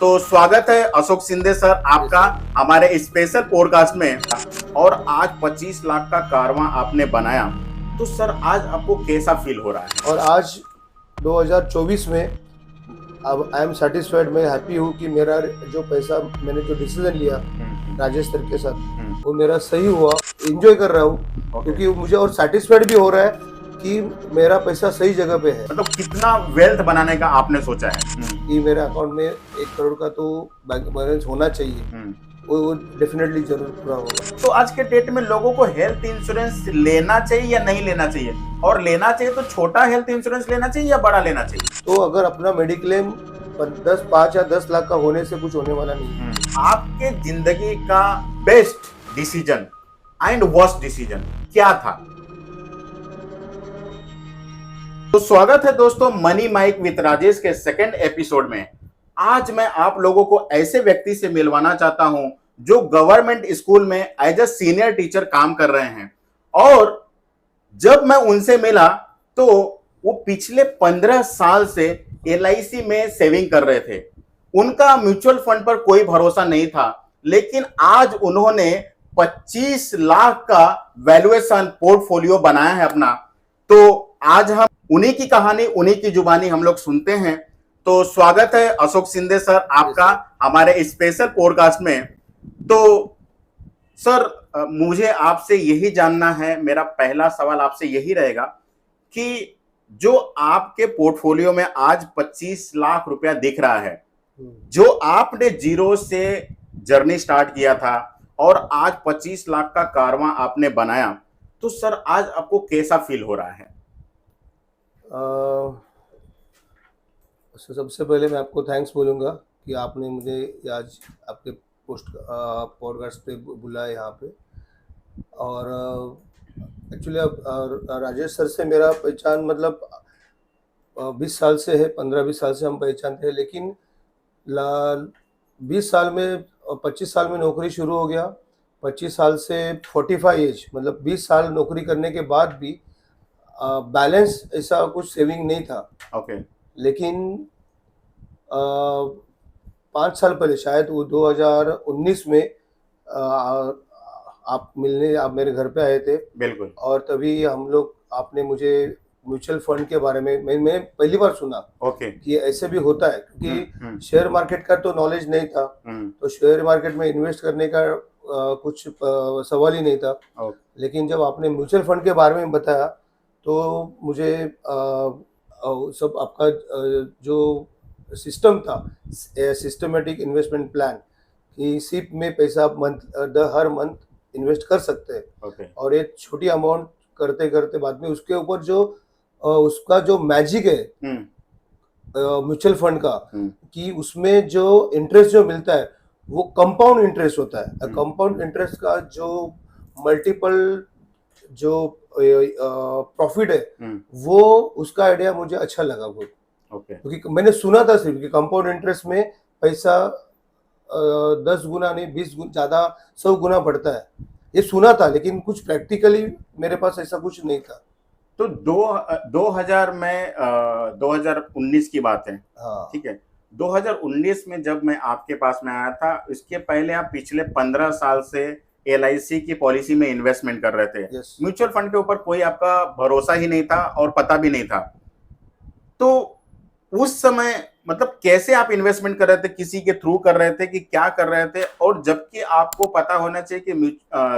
तो स्वागत है अशोक सिंधे सर आपका हमारे स्पेशल पॉडकास्ट में। और आज 25 लाख का कारवां आपने बनाया, तो सर आज आपको कैसा फील हो रहा है? और आज 2024 में अब आई एम सेटिस्फाइड, मैं हैप्पी हूँ कि मेरा जो पैसा मैंने जो डिसीजन लिया राजेश सर के साथ वो मेरा सही हुआ। एंजॉय कर रहा हूँ क्योंकि मुझे और सेटिस्फाइड भी हो रहा है कि मेरा पैसा सही जगह पे है। मतलब कितना वेल्थ बनाने का आपने सोचा है? कि मेरे अकाउंट में 1 करोड़ का तो बैंक बैलेंस होना चाहिए, वो डेफिनेटली जरूर पूरा होगा। तो आज के डेट में लोगों को हेल्थ इंश्योरेंस लेना चाहिए या नहीं लेना चाहिए? और लेना चाहिए तो छोटा हेल्थ इंश्योरेंस लेना चाहिए या बड़ा लेना चाहिए? तो अगर अपना मेडिक्लेम 5 या 10 लाख का होने से कुछ होने वाला नहीं है। आपके जिंदगी का best decision and worst decision क्या था? तो स्वागत है दोस्तों मनी माइक विद राजेश के सेकंड एपिसोड में। आज मैं आप लोगों को ऐसे व्यक्ति से मिलवाना चाहता हूं जो गवर्नमेंट स्कूल में एज अ सीनियर टीचर काम कर रहे हैं। और जब मैं उनसे मिला तो वो पिछले 15 साल से LIC में सेविंग कर रहे थे। उनका म्यूचुअल फंड पर कोई भरोसा नहीं था, लेकिन आज उन्होंने 25 लाख का वैल्यूएशन पोर्टफोलियो बनाया है अपना। तो आज हम उन्हीं की कहानी, उन्हीं की जुबानी हम लोग सुनते हैं। तो स्वागत है अशोक सिंधे सर आपका हमारे स्पेशल पॉडकास्ट में। तो सर मुझे आपसे यही जानना है, मेरा पहला सवाल आपसे यही रहेगा कि जो आपके पोर्टफोलियो में आज 25 लाख रुपया दिख रहा है, जो आपने जीरो से जर्नी स्टार्ट किया था और आज 25 लाख का कारवां आपने बनाया, तो सर आज आपको कैसा फील हो रहा है? सबसे पहले मैं आपको थैंक्स बोलूँगा कि आपने मुझे आज आपके पॉडकास्ट पे बुलाया यहाँ पे। और एक्चुअली राजेश सर से मेरा पहचान मतलब 20 साल से है, 15-20 साल से हम पहचानते हैं। लेकिन 20 साल में 25 साल में नौकरी शुरू हो गया। 25 साल से 45 एज मतलब 20 साल नौकरी करने के बाद भी बैलेंस ऐसा कुछ सेविंग नहीं था। ओके। लेकिन 5 साल पहले शायद वो 2019 में आप मेरे घर पे आए थे। बिल्कुल। और तभी हम लोग आपने मुझे म्यूचुअल फंड के बारे में मैं पहली बार सुना। ओके। कि ऐसे भी होता है, क्योंकि शेयर मार्केट का तो नॉलेज नहीं था। तो शेयर मार्केट में इन्वेस्ट करने का कुछ सवाल ही नहीं था। लेकिन जब आपने म्यूचुअल फंड के बारे में बताया तो मुझे सब आपका जो सिस्टम था, सिस्टमेटिक इन्वेस्टमेंट प्लान, कि सिप में पैसा हर मंथ इन्वेस्ट कर सकते हैं। और एक छोटी अमाउंट करते करते बाद में उसके ऊपर जो उसका जो मैजिक है म्यूचुअल फंड का, कि उसमें जो इंटरेस्ट जो मिलता है वो कंपाउंड इंटरेस्ट होता है। कंपाउंड इंटरेस्ट का जो मल्टीपल जो प्रॉफिट है वो उसका आइडिया मुझे अच्छा लगा बहुत। क्योंकि मैंने सुना था सिर्फ कि कंपाउंड इंटरेस्ट में पैसा 10 गुना नहीं 20 गुना ज्यादा 100 गुना बढ़ता है, ये सुना था। लेकिन कुछ प्रैक्टिकली मेरे पास ऐसा कुछ नहीं था। तो 2000 में 2019 की बात है। हाँ। ठीक है। 2019 में जब मैं आपके पास में आया था, इसके पहले आप पिछले 15 साल से LIC की पॉलिसी में इन्वेस्टमेंट कर रहे थे। म्यूचुअल फंड के ऊपर कोई आपका भरोसा ही नहीं था और पता भी नहीं था। तो उस समय मतलब कैसे आप इन्वेस्टमेंट कर रहे थे, किसी के थ्रू कर रहे थे कि क्या कर रहे थे? और जबकि आपको पता होना चाहिए कि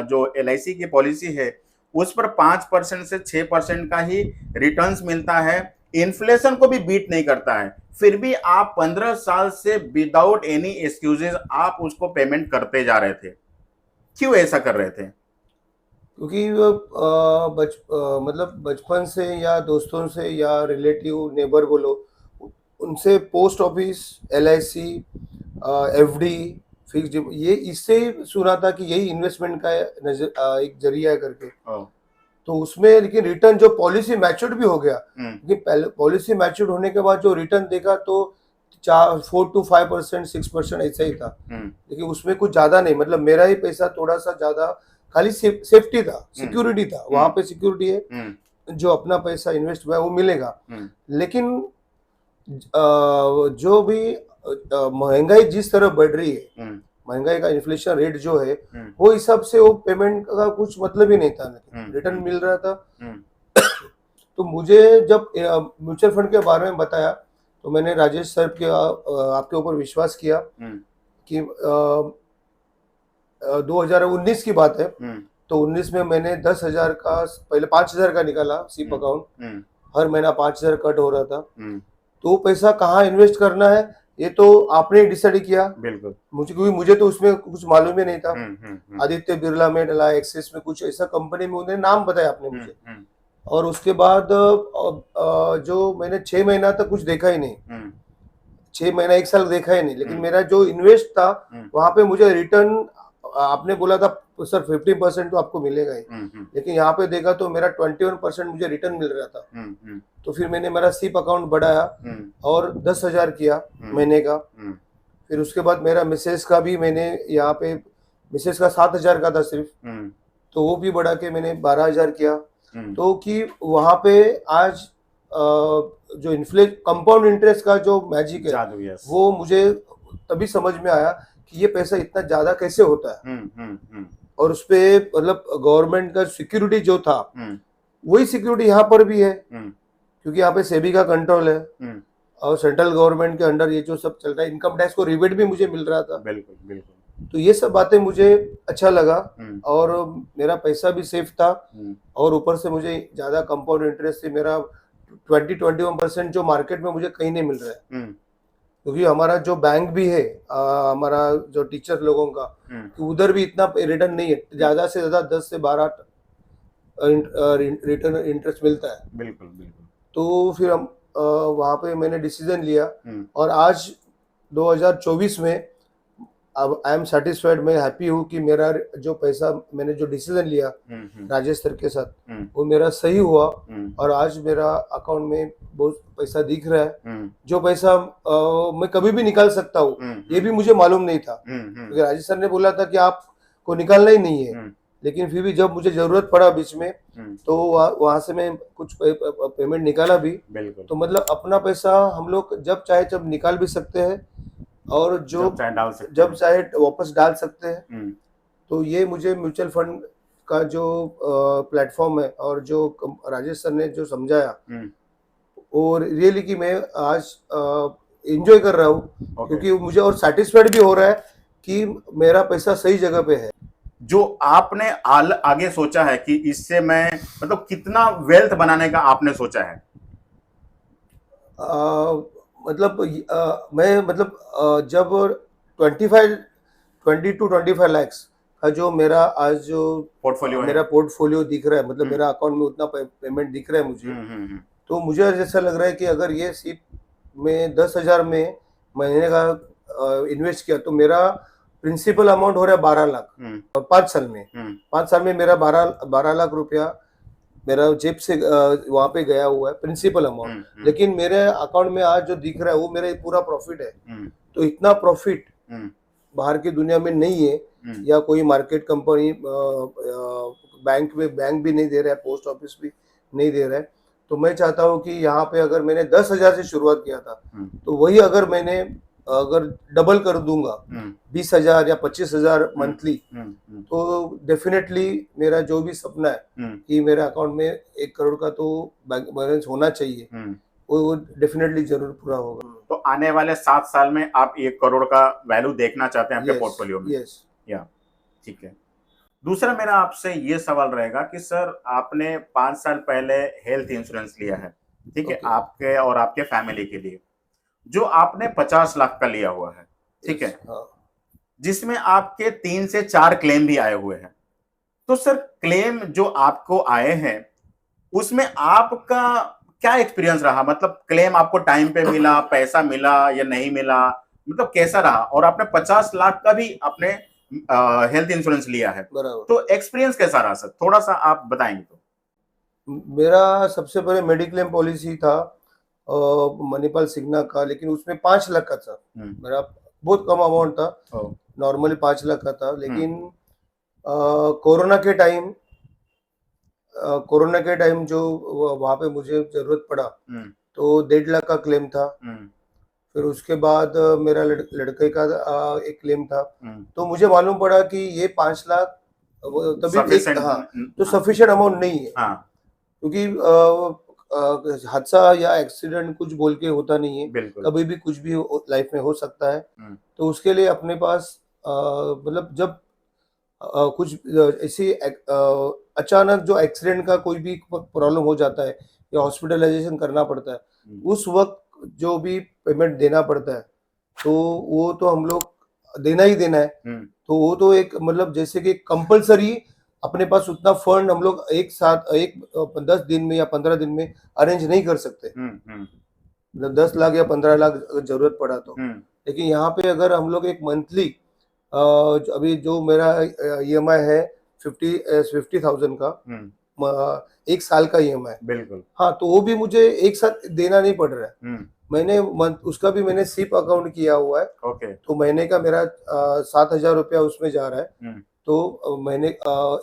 जो LIC की पॉलिसी है उस पर 5% से 6% का ही रिटर्न्स मिलता है, इन्फ्लेशन को भी बीट नहीं करता है, फिर भी आप 15 साल से विदाउट एनी एक्सक्यूजेस आप उसको पेमेंट करते जा रहे थे। क्यों ऐसा कर रहे थे? क्योंकि मतलब बचपन से या दोस्तों से या रिलेटिव नेबर बोलो, उनसे post office, LIC, FD, fixed, ये इससे सुना था कि यही इन्वेस्टमेंट का एक जरिया है करके। तो उसमें लेकिन रिटर्न जो पॉलिसी मैच्योर्ड भी हो गया, लेकिन पॉलिसी मैच्योर्ड होने के बाद जो रिटर्न देखा तो 4 to 5%, 6% ऐसा ही था। लेकिन उसमें कुछ ज्यादा नहीं, मतलब मेरा ही पैसा थोड़ा सा ज्यादा, खाली सेफ्टी था, सिक्योरिटी था। वहां पे सिक्योरिटी है, जो अपना पैसा इन्वेस्ट हुआ है वो मिलेगा। लेकिन जो भी महंगाई जिस तरह बढ़ रही है, महंगाई का इन्फ्लेशन रेट जो है वो हिसाब से वो पेमेंट का कुछ मतलब ही नहीं था, रिटर्न मिल रहा था। तो मुझे जब म्यूचुअल फंड के बारे में बताया तो मैंने राजेश सर के आपके ऊपर विश्वास किया कि 2019 की बात है। तो 19 में मैंने 10,000 का, पहले 5,000 का निकाला सिप अकाउंट, हर महीना 5,000 कट हो रहा था। तो वो पैसा कहाँ इन्वेस्ट करना है ये तो आपने डिसाइड किया, बिल्कुल मुझे, क्योंकि मुझे तो उसमें कुछ मालूम ही नहीं था। आदित्य बिरला में डला, एक्सिस में, कुछ ऐसा कंपनी में उन्होंने नाम बताया आपने मुझे। और उसके बाद जो मैंने 6 महीना तक कुछ देखा ही नहीं, 6 महीना 1 साल देखा ही नहीं, लेकिन मेरा जो इन्वेस्ट था वहां पे मुझे रिटर्न, आपने बोला था सर 50% तो आपको मिलेगा ही, लेकिन यहाँ पे देखा तो मेरा 21% मुझे रिटर्न मिल रहा था। तो फिर मैंने मेरा सिप अकाउंट बढ़ाया और 10,000 किया महीने का। फिर उसके बाद मेरा मिसेस का भी मैंने यहाँ पे, मिसेस का 7,000 का था सिर्फ, तो वो भी बढ़ा के मैंने 12,000 किया। तो कि वहां पे आज जो कंपाउंड इंटरेस्ट का जो मैजिक है वो मुझे तभी समझ में आया कि ये पैसा इतना ज्यादा कैसे होता है। और उस पे मतलब गवर्नमेंट का सिक्योरिटी जो था वही सिक्योरिटी यहाँ पर भी है, क्योंकि यहाँ पे सेबी का कंट्रोल है और सेंट्रल गवर्नमेंट के अंडर ये जो सब चल रहा है, इनकम टैक्स को रिबेट भी मुझे मिल रहा था। बिल्कुल बिल्कुल। तो ये सब बातें मुझे अच्छा लगा और मेरा पैसा भी सेफ था और ऊपर से मुझे ज्यादा कंपाउंड इंटरेस्ट से मेरा 20-21% जो मार्केट में मुझे कहीं नहीं मिल रहा है, क्योंकि हमारा जो बैंक भी है, हमारा जो टीचर लोगों का, तो उधर भी इतना रिटर्न नहीं है, ज्यादा से ज्यादा 10 से 12 रिटर्न इंटरेस्ट मिलता है। बिल्कुल बिल्कुल। तो फिर हम वहाँ पे मैंने डिसीजन लिया और आज 2024 में अब आई एम सेटिस्फाइड, मैं हैप्पी हूँ कि मेरा जो पैसा मैंने जो डिसीजन लिया राजेश सर के साथ वो मेरा सही हुआ और आज मेरा अकाउंट में बहुत पैसा दिख रहा है। जो पैसा मैं कभी भी निकाल सकता हूँ ये भी मुझे मालूम नहीं था, क्योंकि राजेश सर ने बोला था कि आपको निकालना ही नहीं है, लेकिन फिर भी जब मुझे जरूरत पड़ा बीच में तो वहां से मैं कुछ पेमेंट निकाला भी। तो मतलब अपना पैसा हम लोग जब चाहे जब निकाल भी सकते हैं और जो जब चाहे वापस डाल सकते हैं। तो ये मुझे म्यूचुअल फंड का जो प्लेटफॉर्म है और जो राजेश सर ने जो समझाया और रियली कि मैं आज एंजॉय कर रहा हूँ, क्योंकि मुझे और सेटिस्फाइड भी हो रहा है कि मेरा पैसा सही जगह पे है। जो आपने आगे सोचा है कि इससे मैं मतलब कितना वेल्थ बनाने का आपने सोचा है? मैं मतलब जब 20 to 25 lakhs का जो मेरा आज जो मेरा पोर्टफोलियो दिख रहा है, मतलब मेरा अकाउंट में उतना पेमेंट दिख रहा है मुझे, तो मुझे जैसा लग रहा है कि अगर ये सिप में 10,000 में महीने का इन्वेस्ट किया तो मेरा प्रिंसिपल अमाउंट हो रहा है 12 लाख 5 साल में। 5 साल में मेरा 12 लाख रुपया मेरा जेब से वहां पे गया हुआ है प्रिंसिपल अमाउंट, लेकिन मेरे अकाउंट में आज जो दिख रहा है वो मेरा पूरा प्रॉफिट है। तो इतना प्रॉफिट बाहर की दुनिया में नहीं है, या कोई मार्केट कंपनी बैंक भी नहीं दे रहा है, पोस्ट ऑफिस भी नहीं दे रहा है। तो मैं चाहता हूँ कि यहाँ पे अगर मैंने 10,000 से शुरुआत किया था तो वही अगर डबल कर दूंगा 20,000 या 25,000 मंथली, तो डेफिनेटली मेरा जो भी सपना है कि मेरे अकाउंट में 1 करोड़ का तो बैलेंस होना चाहिए, वो डेफिनेटली जरूर पूरा होगा। तो आने वाले 7 साल में आप 1 करोड़ का वैल्यू देखना चाहते हैं आपके पोर्टफोलियो में? यस, या ठीक है। दूसरा मेरा आपसे ये सवाल रहेगा कि सर आपने 5 साल पहले हेल्थ इंश्योरेंस लिया है, ठीक है, आपके और आपके फैमिली के लिए, जो आपने 50 लाख का लिया हुआ है, ठीक है, जिसमें आपके 3 से 4 क्लेम भी आए हुए हैं। तो सर क्लेम जो आपको आए हैं उसमें आपका क्या एक्सपीरियंस रहा? मतलब क्लेम आपको टाइम पे मिला, पैसा मिला या नहीं मिला, मतलब कैसा रहा? और आपने 50 लाख का भी आपने हेल्थ इंश्योरेंस लिया है, तो एक्सपीरियंस कैसा रहा सर? थोड़ा सा आप बताएंगे तो। मेरा सबसे पहले मेडिक्लेम पॉलिसी था मणिपाल सिग्ना का, लेकिन उसमें 5 लाख का था। मेरा बहुत कम अमाउंट था, नॉर्मली 5 लाख का था, लेकिन कोरोना के टाइम जो वहां पे मुझे जरूरत पड़ा तो 1.5 लाख का क्लेम था। फिर उसके बाद मेरा लड़के का एक क्लेम था। हम्म, तो मुझे मालूम पड़ा कि ये 5 लाख तभी एक, sufficient, हाँ, तो सफिशिएंट अमाउंट नहीं है, हाँ क्योंकि हादसा या एक्सीडेंट कुछ बोल के होता नहीं है, बिल्कुल। कभी भी कुछ भी लाइफ में हो सकता है। हम्म, तो उसके लिए अपने पास मतलब जब कुछ ऐसी अचानक जो एक्सीडेंट का कोई भी प्रॉब्लम हो जाता है या हॉस्पिटलाइजेशन करना पड़ता है, उस वक्त जो भी पेमेंट देना पड़ता है, तो वो तो हम लोग देना ही देना है। हम्म, तो वो तो एक मतलब जैसे कि कंपलसरी अपने पास उतना फंड हम लोग एक साथ एक 10 दिन में या 15 दिन में अरेंज नहीं कर सकते, हम्म, मतलब 10 लाख या 15 लाख अगर जरूरत पड़ा तो। हम्म, लेकिन यहाँ पे अगर हम लोग एक मंथली अभी जो मेरा ईएमआई है 50,000 का, हम्म, एक साल का ईएमआई, बिल्कुल। हाँ, तो वो भी मुझे एक साथ देना नहीं पड़ रहा है। हम्म, मैंने उसका भी मैंने सिप अकाउंट किया हुआ है। ओके। तो महीने का मेरा 7,000 रुपया उसमें जा रहा है। हम्म, तो महीने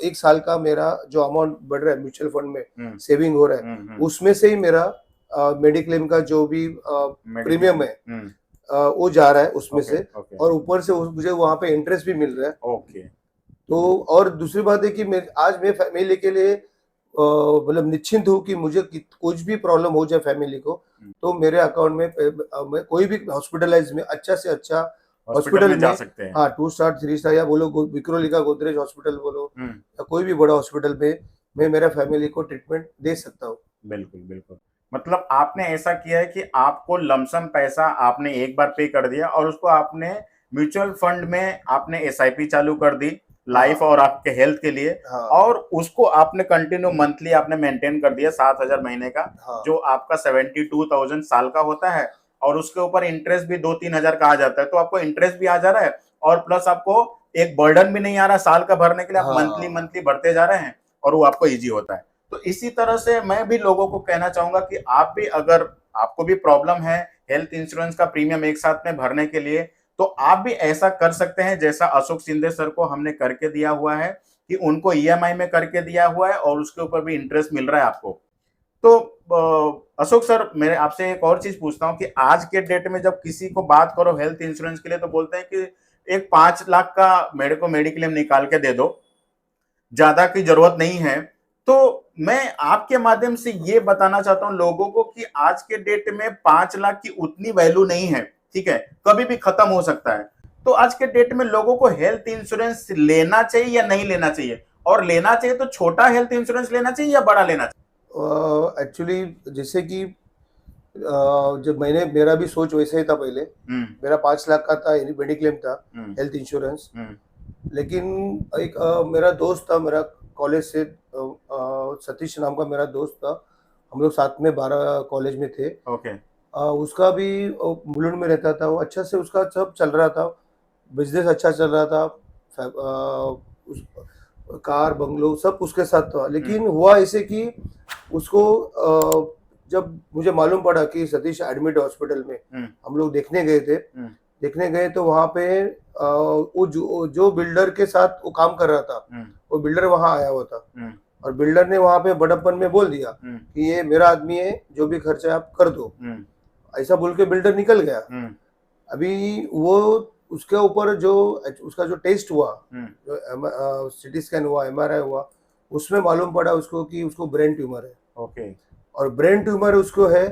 एक साल का मेरा जो अमाउंट बढ़ रहा है म्यूचुअल फंड में, हम्म, सेविंग हो रहा है, हम्म, उसमें से ही मेरा मेडिक्लेम का जो भी मेडिक्लेम, प्रीमियम है वो जा रहा है उसमें ओके, से। ओके, और ऊपर से मुझे वहाँ पे इंटरेस्ट भी मिल रहा है। ओके। तो और दूसरी बात है कि मैं आज मैं फैमिली के लिए मतलब निश्चिंत हूँ कि मुझे कुछ भी प्रॉब्लम हो जाए फैमिली को, तो मेरे अकाउंट में मैं कोई भी हॉस्पिटलाइज में अच्छा से अच्छा हॉस्पिटल हॉस्पिटल में जा में, सकते हैं। हाँ, 2 स्टार 3 स्टार या बोलो विक्रोली का गोदरेज हॉस्पिटल बोलो हम्म, या कोई भी बड़ा हॉस्पिटल में मैं मेरा फैमिली को ट्रीटमेंट दे सकता हूँ। बिल्कुल बिल्कुल। मतलब आपने ऐसा किया है कि आपको लमसम पैसा आपने एक बार पे कर दिया और उसको आपने म्यूचुअल फंड में आपने एसआईपी चालू कर दी, लाइफ हाँ, और आपके हेल्थ के लिए। हाँ, और उसको आपने कंटिन्यू मंथली आपने मेंटेन कर दिया 7,000 महीने का, हाँ, जो आपका 72,000 साल का होता है। और उसके ऊपर इंटरेस्ट भी 2-3 हजार का आ जाता है, तो आपको इंटरेस्ट भी आ जा रहा है और प्लस आपको एक बर्डन भी नहीं आ रहा साल का भरने के लिए। आप मंथली हाँ, मंथली भरते जा रहे हैं और वो आपको ईजी होता है। तो इसी तरह से मैं भी लोगों को कहना चाहूंगा कि आप भी, अगर आपको भी प्रॉब्लम है हेल्थ इंश्योरेंस का प्रीमियम एक साथ में भरने के लिए, तो आप भी ऐसा कर सकते हैं जैसा अशोक शिंदे सर को हमने करके दिया हुआ है, कि उनको ईएमआई में करके दिया हुआ है और उसके ऊपर भी इंटरेस्ट मिल रहा है आपको। तो अशोक सर, मैं आपसे एक और चीज पूछता हूँ कि आज के डेट में जब किसी को बात करो हेल्थ इंश्योरेंस के लिए, तो बोलते हैं कि एक 5 लाख का मेरे को मेडिक्लेम निकाल के दे दो, ज्यादा की जरूरत नहीं है। तो मैं आपके माध्यम से ये बताना चाहता हूं लोगों को कि आज के डेट में 5 लाख की उतनी वैल्यू नहीं है, ठीक है, कभी भी खत्म हो सकता है। तो आज के डेट में लोगों को हेल्थ इंश्योरेंस लेना चाहिए या नहीं लेना चाहिए? और लेना चाहिए तो छोटा हेल्थ इंश्योरेंस लेना चाहिए या बड़ा लेना एक्चुअली जैसे कि जब मैंने मेरा भी सोच वैसे ही था पहले, चाहिए? मेरा 5 लाख का था मेडिक्लेम था, हम्म, हेल्थ इंश्योरेंस। हम्म, लेकिन एक मेरा दोस्त था, मेरा कॉलेज से सतीश नाम का मेरा दोस्त था, हम लोग साथ में 12 कॉलेज में थे। ओके, उसका भी मुलुंड में रहता था, वो अच्छा से उसका सब चल रहा था, बिजनेस अच्छा चल रहा था, उस कार बंगलो सब उसके साथ था। लेकिन हुआ ऐसे कि उसको जब मुझे मालूम पड़ा कि सतीश एडमिट है हॉस्पिटल में, हम लोग देखने गए थे। देखने गए तो वहाँ पे वो जो बिल्डर के साथ वो काम कर रहा था, वो बिल्डर वहाँ आया हुआ था। और बिल्डर ने वहाँ पे बड़प्पन में बोल दिया कि ये मेरा आदमी है, जो भी खर्चा आप कर दो, ऐसा बोल के बिल्डर निकल गया। अभी वो उसके ऊपर जो उसका जो टेस्ट हुआ, जो सिटी स्कैन हुआ, एमआरआई हुआ, उसमें मालूम पड़ा उसको कि उसको ब्रेन ट्यूमर है। ओके, और ब्रेन ट्यूमर उसको है,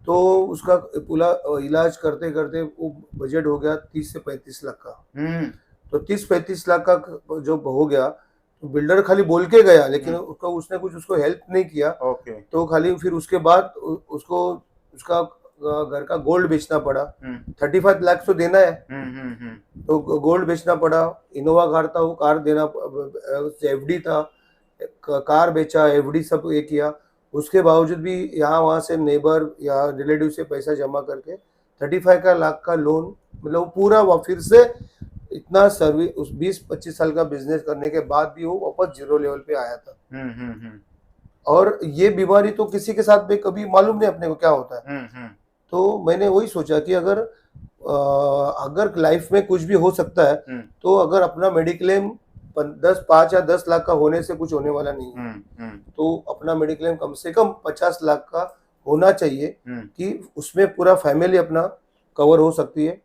तो उसका पूरा इलाज करते करते वो बजट हो गया 30 से 35 लाख का। तो 30-35 लाख का जो हो गया, तो बिल्डर खाली बोल के गया, लेकिन उसने कुछ उसको हेल्प नहीं किया। ओके, तो खाली फिर उसके बाद उसको उसका घर का गोल्ड बेचना पड़ा। 35 लाख तो देना है, तो गोल्ड बेचना पड़ा। इनोवा कार था, वो कार देना, एफडी था, कार बेचा, एफडी सब ये किया। उसके बावजूद भी यहाँ वहाँ से नेबर या रिलेटिव से पैसा जमा करके 35 लाख का लोन, मतलब पूरा फिर से इतना सर्विस, उस 20-25 साल का बिजनेस करने के बाद भी वो वापस जीरो लेवल पे आया था। और ये बीमारी तो किसी के साथ में कभी मालूम नहीं अपने को क्या होता है। तो मैंने वही सोचा कि अगर लाइफ में कुछ भी हो सकता है, तो अगर अपना मेडिक्लेम 5 या 10 लाख का होने से कुछ होने वाला नहीं है। तो अपना मेडिक्लेम कम से कम 50 लाख का होना चाहिए, कि उसमें पूरा फैमिली अपना कवर हो सकती है।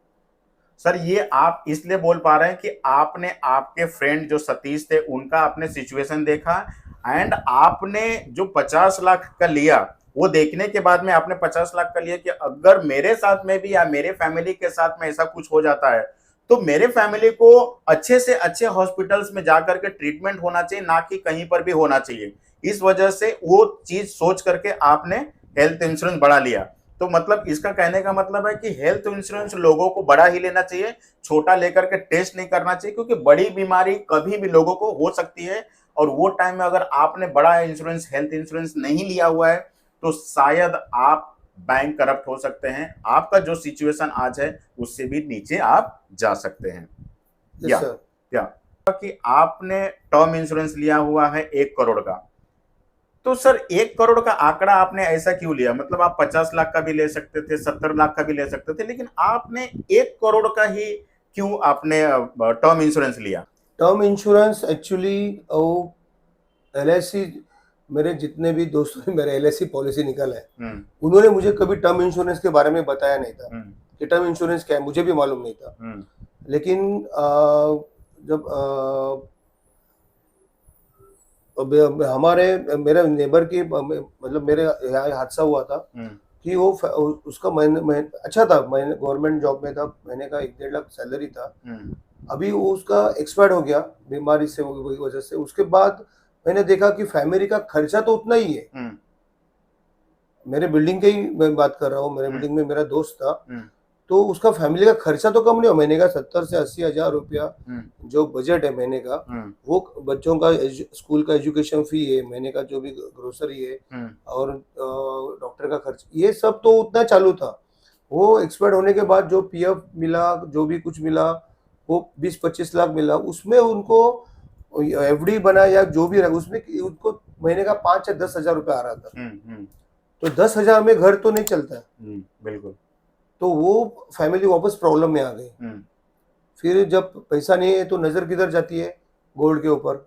सर ये आप इसलिए बोल पा रहे हैं कि आपने आपके फ्रेंड जो सतीश थे उनका आपने सिचुएशन देखा, एंड आपने जो 50 लाख का लिया वो देखने के बाद में आपने 50 लाख का लिया कि अगर मेरे साथ में भी या मेरे फैमिली के साथ में ऐसा कुछ हो जाता है तो मेरे फैमिली को अच्छे से अच्छे हॉस्पिटल्स में जाकर के ट्रीटमेंट होना चाहिए, ना कि कहीं पर भी होना चाहिए। इस वजह से वो चीज सोच करके आपने हेल्थ इंश्योरेंस बढ़ा लिया। तो मतलब इसका कहने का मतलब है कि हेल्थ इंश्योरेंस लोगों को बड़ा ही लेना चाहिए, छोटा लेकर के टेस्ट नहीं करना चाहिए, क्योंकि बड़ी बीमारी कभी भी लोगों को हो सकती है। और वो टाइम में अगर आपने बड़ा इंश्योरेंस हेल्थ इंश्योरेंस नहीं लिया हुआ है तो शायद आप बैंक करप्ट हो सकते हैं, आपका जो सिचुएशन आज है उससे भी नीचे आप जा सकते हैं। Yes sir. या कि आपने टर्म इंश्योरेंस लिया हुआ है 1 करोड़ का, तो सर 1 करोड़ का आंकड़ा आपने ऐसा क्यों लिया? मतलब आप 50 लाख का भी ले सकते थे, 70 लाख का भी ले सकते थे, लेकिन आपने 1 करोड़ का ही क्यों आपने टर्म इंश्योरेंस लिया? टर्म इंश्योरेंस एक्चुअली LIC, मेरे जितने भी दोस्तों ने मेरे LIC पॉलिसी निकाला है उन्होंने मुझे कभी टर्म इंश्योरेंस के बारे में बताया नहीं था कि टर्म इंश्योरेंस क्या है, मुझे भी मालूम नहीं था। लेकिन जब मेरे नेबर की मतलब मेरे यहाँ हादसा हुआ था कि वो उसका महीने अच्छा था, महीने गवर्नमेंट जॉब में था, महीने का 1-1.5 लाख सैलरी था। अभी वो उसका एक्सपायर्ड हो गया बीमारी से, वजह से। उसके बाद मैंने देखा कि फैमिली का खर्चा तो उतना ही है। मेरे बिल्डिंग के ही मैं बात कर रहा हूँ, मेरे बिल्डिंग में मेरा दोस्त था, तो उसका फैमिली का खर्चा तो कम नहीं हो, महीने का 70 से 80 हजार रुपया जो बजट है महीने का, वो बच्चों का स्कूल का एजुकेशन फी है, महीने का जो भी ग्रोसरी है और डॉक्टर का खर्च, ये सब तो उतना चालू था। वो एक्सपायर्ड होने के बाद जो PF मिला, जो भी कुछ मिला, वो 20-25 लाख मिला। उसमें उनको FD बना या जो भी रहा, उसमें उनको महीने का 5 या 10 हजार रुपया आ रहा था। तो 10 हजार में घर तो नहीं चलता। बिल्कुल। तो वो फैमिली वापस प्रॉब्लम में आ गई। फिर जब पैसा नहीं है तो नजर किधर जाती है? गोल्ड के ऊपर।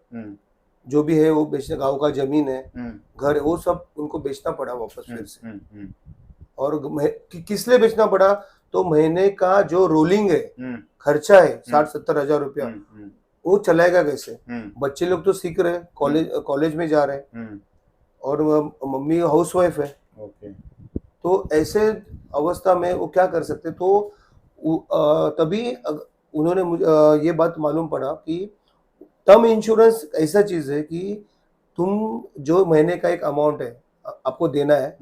जो भी है वो बेचने, गांव का जमीन है, घर है, वो सब उनको बेचना पड़ा वापस फिर से। और किस लिए बेचना पड़ा? तो महीने का जो रोलिंग है खर्चा है 60-70 हजार रुपया, वो चलाएगा कैसे? बच्चे लोग तो सीख रहे, कॉलेज में जा रहे, और मम्मी हाउस वाइफ है। तो ऐसे अवस्था में वो क्या कर सकते? तो तभी उन्होंने मुझे ये बात मालूम पड़ा कि टर्म इंश्योरेंस ऐसा चीज है कि तुम जो महीने का एक अमाउंट है आपको देना है,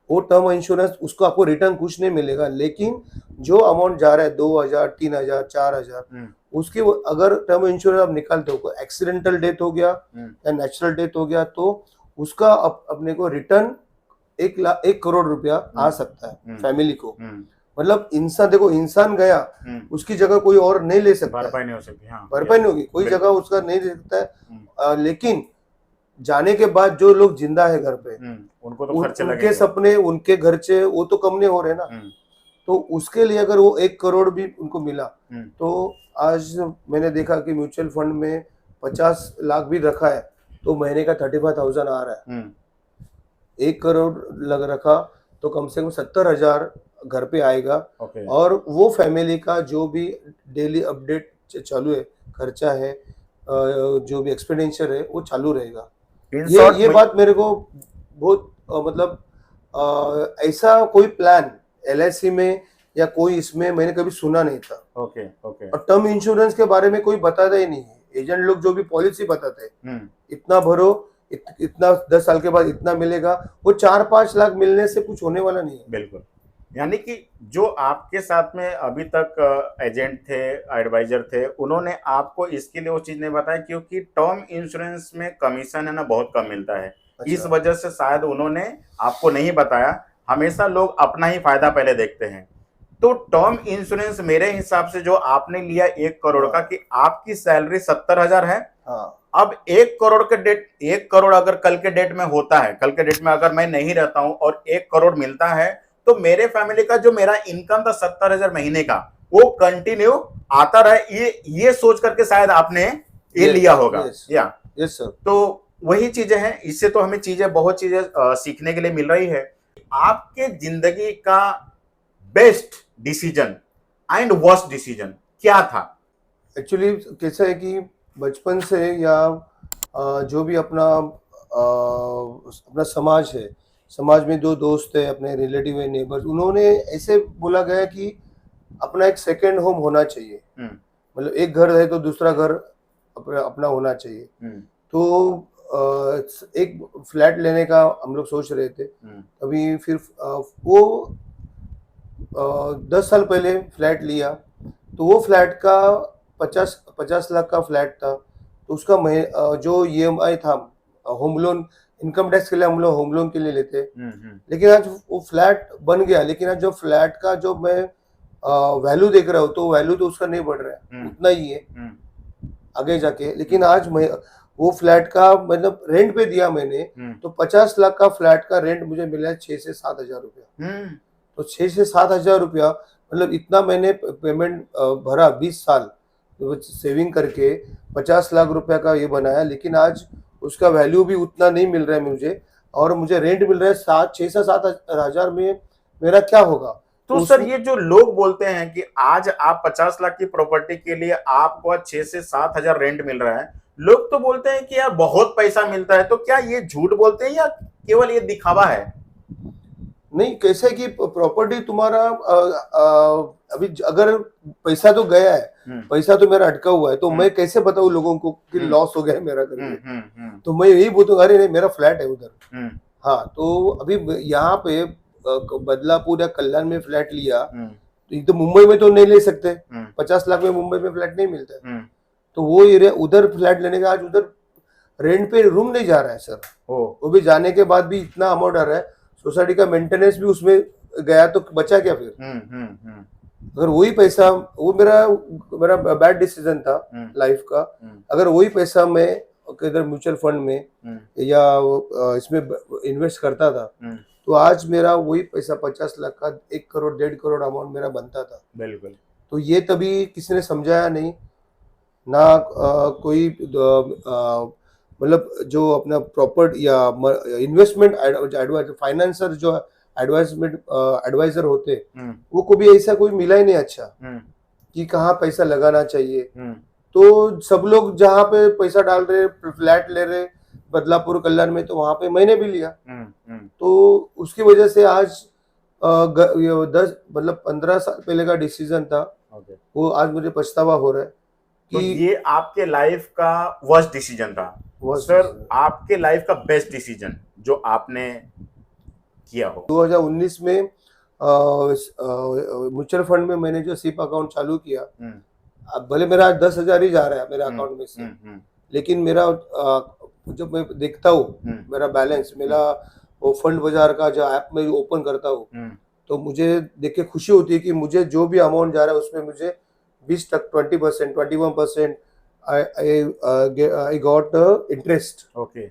वो टर्म इंश्योरेंस, उसको आपको रिटर्न कुछ नहीं मिलेगा, लेकिन जो अमाउंट जा रहा है 2000, 3000, 4000, उसकी अगर टर्म इंश्योरेंस आप निकालते हो, एक्सीडेंटल डेथ हो गया या नेचुरल डेथ हो गया, तो उसका अपने को रिटर्न 1 करोड़ रुपया आ सकता है फैमिली को। मतलब इंसान, देखो इंसान गया, उसकी जगह कोई और नहीं ले सकता, भरपाई नहीं हो सकती। भरपाई नहीं होगी, कोई जगह उसका नहीं ले सकता है। लेकिन जाने के बाद जो लोग जिंदा है घर पे, उनको तो खर्चे उनके सपने, उनके खर्चे वो तो कम नहीं हो रहे ना। तो उसके लिए अगर वो 1 करोड़ भी उनको मिला, तो आज मैंने देखा कि म्यूचुअल फंड में 50 लाख भी रखा है तो महीने का 35,000 आ रहा है। 1 करोड़ लग रखा तो कम से कम 70 हजार घर पे आएगा। और वो फैमिली का जो भी डेली अपडेट चालू है, खर्चा है, जो भी एक्सपेंडिचर है, वो चालू रहेगा। ये बात मेरे को बहुत मतलब ऐसा कोई प्लान LIC में या कोई इसमें मैंने कभी सुना नहीं था। और टर्म इंश्योरेंस के बारे में कोई बताता ही नहीं है। एजेंट लोग जो भी पॉलिसी बताते हैं, इतना भरो, इतना 10 साल के बाद इतना मिलेगा, वो 4-5 लाख मिलने से कुछ होने वाला नहीं है। बिल्कुल। यानी कि जो आपके साथ में अभी तक एजेंट थे, एडवाइजर थे, उन्होंने आपको इसके लिए वो चीज नहीं बताई क्योंकि टर्म इंश्योरेंस में कमीशन है ना बहुत कम मिलता है। अच्छा। इस वजह से शायद उन्होंने आपको नहीं बताया। हमेशा लोग अपना ही फायदा पहले देखते हैं। तो टर्म इंश्योरेंस मेरे हिसाब से जो आपने लिया 1 करोड़ का, कि आपकी सैलरी 70 हजार है। अब 1 करोड़ के डेट, 1 करोड़ अगर कल के डेट में होता है, कल के डेट में अगर मैं नहीं रहता हूं और 1 करोड़ मिलता है, तो मेरे फैमिली का जो मेरा इनकम था 70 हजार महीने का, वो कंटिन्यू आता रहे, ये सोच करके शायद आपने ये लिया होगा। Yes sir. तो वही चीजें हैं, इससे तो हमें बहुत चीजें सीखने के लिए मिल रही है। आपके जिंदगी का best decision and worst decision क्या था? एक्चुअली कैसा है कि बचपन से या जो भी अपना समाज है, समाज में जो दोस्त है, अपने रिलेटिव है, नेबर्स, उन्होंने ऐसे बोला गया कि अपना एक सेकंड होम होना चाहिए। मतलब एक घर है तो दूसरा घर अपना होना चाहिए। तो एक फ्लैट लेने का हम लोग सोच रहे थे। अभी फिर वो 10 साल पहले फ्लैट लिया, तो वो फ्लैट का 50 लाख का फ्लैट था। तो उसका जो EMI था, होम लोन, इनकम टैक्स के लिए हम लोग होम लोन के लिए लेते हैं। लेकिन आज वो फ्लैट बन गया, लेकिन आज जो फ्लैट का जो मैं वैल्यू देख रहा हूँ, तो वैल्यू तो उसका नहीं बढ़ रहा है, उतना ही है आगे जाके। लेकिन आज मैं वो फ्लैट का मतलब रेंट पे दिया मैंने, तो 50 लाख का फ्लैट का रेंट मुझे मिला है 6 से 7 हजार रुपया। तो 6 से 7 हजार रुपया, मतलब इतना मैंने पेमेंट भरा 20 साल सेविंग करके 50 लाख रुपया का ये बनाया। लेकिन आज उसका वैल्यू भी उतना नहीं मिल रहा है मुझे, और मुझे रेंट मिल रहा है 6 से 7 हजार में, मेरा क्या होगा? तो सर ये जो लोग बोलते हैं कि आज आप 50 लाख की प्रॉपर्टी के लिए आपको 6 से 7 हजार रेंट मिल रहा है, लोग तो बोलते हैं कि यार बहुत पैसा मिलता है, तो क्या ये झूठ बोलते हैं या केवल ये दिखावा है? नहीं, कैसे कि प्रॉपर्टी तुम्हारा अभी अगर पैसा तो गया है, पैसा तो मेरा अटका हुआ है, तो मैं कैसे बताऊं लोगों को कि लॉस हो गया है मेरा करके? तो मैं यही बोलूंगा, अरे नहीं, मेरा फ्लैट है उधर। हाँ, तो अभी यहाँ पे बदलापुर या कल्याण में फ्लैट लिया, तो एक तो मुंबई में तो नहीं ले सकते, 50 लाख में मुंबई में फ्लैट नहीं मिलता है। तो वो एरिया उधर फ्लैट लेने का, आज उधर रेंट पे रूम नहीं जा रहा है सर। वो भी जाने के बाद भी इतना अमाउंट आ रहा है, सोसाइटी का मेंटेनेंस भी उसमें गया, तो बचा क्या फिर? अगर वही पैसा, वो मेरा बैड डिसीजन था लाइफ का। अगर वही पैसा मैं इधर म्यूचुअल फंड में या इसमें इन्वेस्ट करता था, तो आज मेरा वही पैसा 50 लाख का 1 करोड़ 1.5 करोड़ अमाउंट मेरा बनता था। बिल्कुल। तो ये तभी किसी ने समझाया नहीं ना, कोई मतलब जो अपना प्रॉपर्टी या इन्वेस्टमेंट एडवाइजर, फाइनेंसर जो एडवाइजर होते, वो कभी ऐसा कोई मिला ही नहीं अच्छा कि कहाँ पैसा लगाना चाहिए। तो सब लोग जहाँ पे पैसा डाल रहे, फ्लैट ले रहे बदलापुर कल्याण में, तो वहां पे मैंने भी लिया। तो उसकी वजह से आज 10 मतलब 15 साल पहले का डिसीजन था, वो आज मुझे पछतावा हो रहा है कि तो ये आपके लाइफ का वर्स्ट डिसीजन था। सर आपके लाइफ का बेस्ट डिसीजन जो आपने किया हो? 2019 में म्यूचुअल फंड में मैंने जो सिप अकाउंट चालू किया, अब भले मेरा 10,000 ही जा रहा है मेरे अकाउंट में से, लेकिन मेरा जब मैं देखता हूँ मेरा बैलेंस, मेरा वो फंड बाजार का जो ऐप में ओपन करता हूँ, तो मुझे देख के खुशी होती है कि मुझे जो भी अमाउंट जा रहा है उसमें मुझे 20% 21% I got interest. Okay.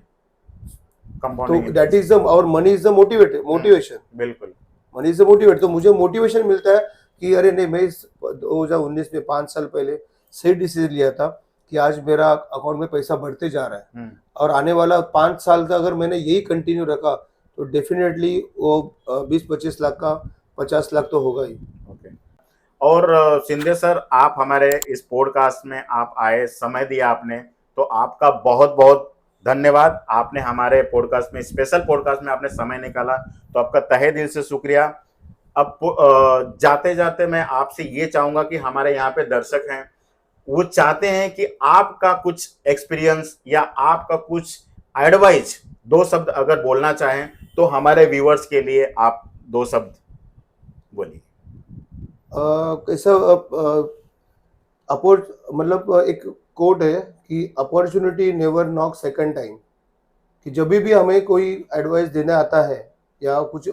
तो that is the, और money is the motivation. बिल्कुल। Money is the motivate। तो मुझे मोटिवेशन मिलता है कि अरे नहीं, मैं 2019 में 5 साल पहले सही डिसीजन लिया था कि आज मेरा अकाउंट में पैसा बढ़ते जा रहा है, और आने वाला 5 साल तक अगर मैंने यही कंटिन्यू रखा, तो डेफिनेटली वो 20-25 लाख का 50 लाख तो होगा ही। ओके। और शिंदे सर, आप हमारे इस पॉडकास्ट में आप आए, समय दिया आपने, तो आपका बहुत बहुत धन्यवाद। आपने हमारे पॉडकास्ट में, स्पेशल पॉडकास्ट में आपने समय निकाला, तो आपका तहे दिल से शुक्रिया। अब जाते जाते मैं आपसे ये चाहूंगा कि हमारे यहाँ पे दर्शक हैं, वो चाहते हैं कि आपका कुछ एक्सपीरियंस या आपका कुछ एडवाइस, 2 शब्द अगर बोलना चाहें तो हमारे व्यूअर्स के लिए आप 2 शब्द बोलिए। कैसा मतलब एक कोट है कि opportunity never knock second time, कि जब भी हमें कोई एडवाइस देने आता है या कुछ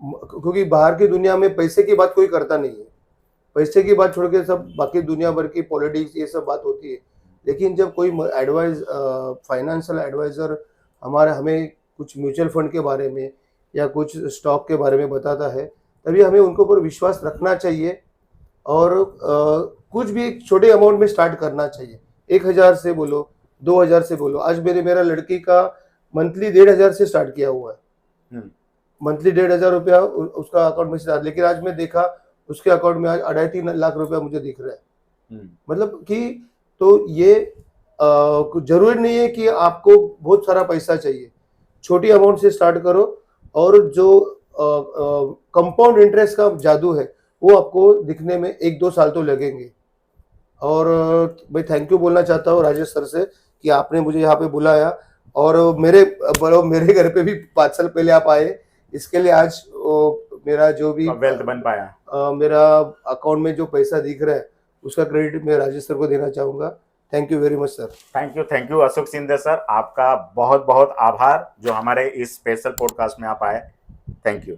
क्योंकि बाहर की दुनिया में पैसे की बात कोई करता नहीं है, पैसे की बात छोड़ के सब बाकी दुनिया भर की पॉलिटिक्स ये सब बात होती है। लेकिन जब कोई एडवाइस, फाइनेंशियल एडवाइजर हमें कुछ म्यूचुअल फंड के बारे में या कुछ स्टॉक के बारे में बताता है, तभी हमें उनको पर विश्वास रखना चाहिए, और कुछ भी एक छोटे अमाउंट में स्टार्ट करना चाहिए। 1,000 से बोलो, 2,000 से बोलो। आज मेरा लड़की का मंथली 1,500 से स्टार्ट किया हुआ है, मंथली 1,500 रुपया उसका अकाउंट में से था, लेकिन आज मैं देखा उसके अकाउंट में आज 2.5-3 लाख रुपया मुझे दिख रहा है। मतलब कि तो ये जरूरी नहीं है कि आपको बहुत सारा पैसा चाहिए, छोटी अमाउंट से स्टार्ट करो और जो कंपाउंड इंटरेस्ट का जादू है वो आपको दिखने में 1-2 साल तो लगेंगे। और मैं थैंक यू बोलना चाहता हूँ राजेश सर से कि आपने मुझे यहाँ पे बुलाया और मेरे घर पे भी 5 साल पहले आप आए, इसके लिए आज मेरा जो भी वेल्थ बन पाया, मेरा अकाउंट में जो पैसा दिख रहा है उसका क्रेडिट मैं राजेश सर को देना चाहूँगा। Thank you very much sir. Thank you Ashok Sindhe sir, आपका बहुत बहुत आभार जो हमारे इस स्पेशल पॉडकास्ट में आप आए। Thank you.